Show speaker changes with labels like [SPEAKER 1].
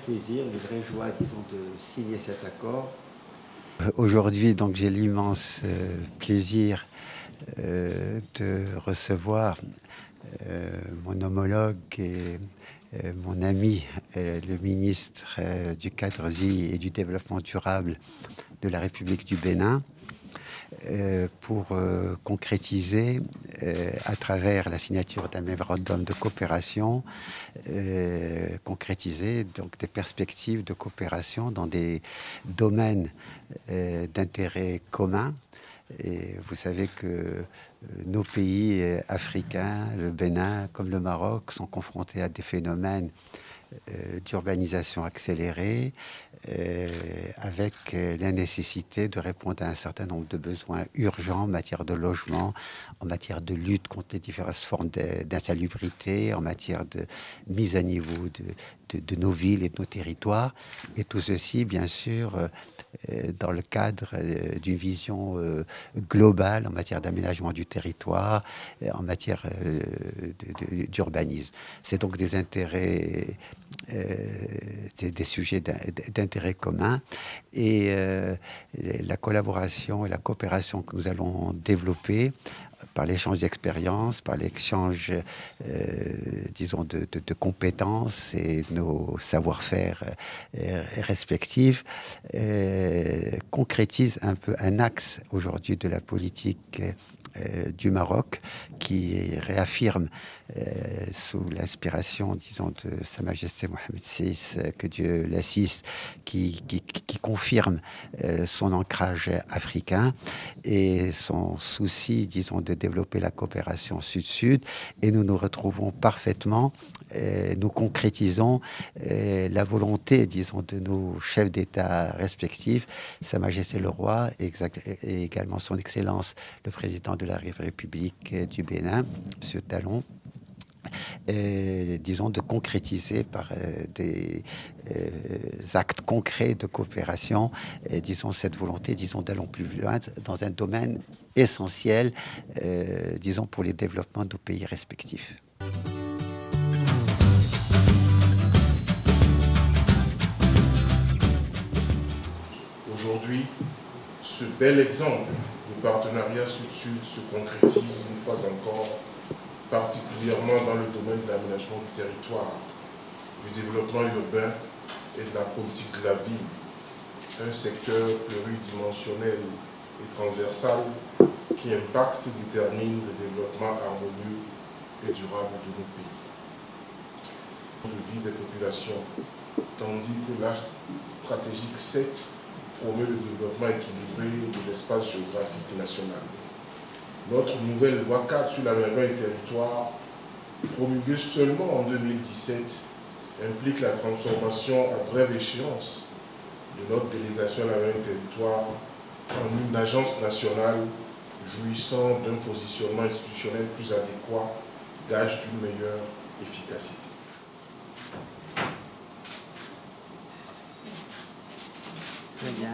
[SPEAKER 1] Plaisir, une vraie joie, disons, de signer cet accord. Aujourd'hui, donc, j'ai l'immense plaisir de recevoir mon homologue et mon ami, le ministre du Cadre de vie et du Développement durable de la République du Bénin, pour concrétiser à travers la signature d'un mémorandum de coopération, concrétiser donc des perspectives de coopération dans des domaines d'intérêt commun. Et vous savez que nos pays africains, le Bénin comme le Maroc, sont confrontés à des phénomènes d'urbanisation accélérée, avec la nécessité de répondre à un certain nombre de besoins urgents en matière de logement, en matière de lutte contre les diverses formes d'insalubrité, en matière de mise à niveau de nos villes et de nos territoires. Et tout ceci, bien sûr, dans le cadre d'une vision globale en matière d'aménagement du territoire, en matière d'urbanisme. C'est donc des intérêts, des sujets d'intérêt commun, et la collaboration et la coopération que nous allons développer par l'échange d'expériences, par l'échange, disons, de compétences et de nos savoir-faire respectifs, concrétise un peu un axe aujourd'hui de la politique du Maroc, qui réaffirme, sous l'inspiration, disons, de Sa Majesté Mohamed VI, que Dieu l'assiste, qui confirme son ancrage africain et son souci, disons, de développer la coopération sud-sud. Et nous nous retrouvons parfaitement, nous concrétisons la volonté, disons, de nos chefs d'État respectifs, Sa Majesté le Roi et également son Excellence le Président de la République du Bénin, M. Talon, disons, de concrétiser par des actes concrets de coopération, disons, cette volonté, disons, d'aller plus loin dans un domaine essentiel, disons, pour les développements de nos pays respectifs.
[SPEAKER 2] Aujourd'hui, ce bel exemple de partenariat sud-sud se concrétise une fois encore, particulièrement dans le domaine de l'aménagement du territoire, du développement urbain et de la politique de la ville, un secteur pluridimensionnel et transversal qui impacte et détermine le développement harmonieux et durable de nos pays. De vie des populations, tandis que la stratégie 7 promeut le développement équilibré de l'espace géographique national. Notre nouvelle loi 4 sur l'aménagement du territoire, promulguée seulement en 2017, implique la transformation à brève échéance de notre délégation à l'aménagement du territoire en une agence nationale jouissant d'un positionnement institutionnel plus adéquat, gage d'une meilleure efficacité.
[SPEAKER 1] Très bien.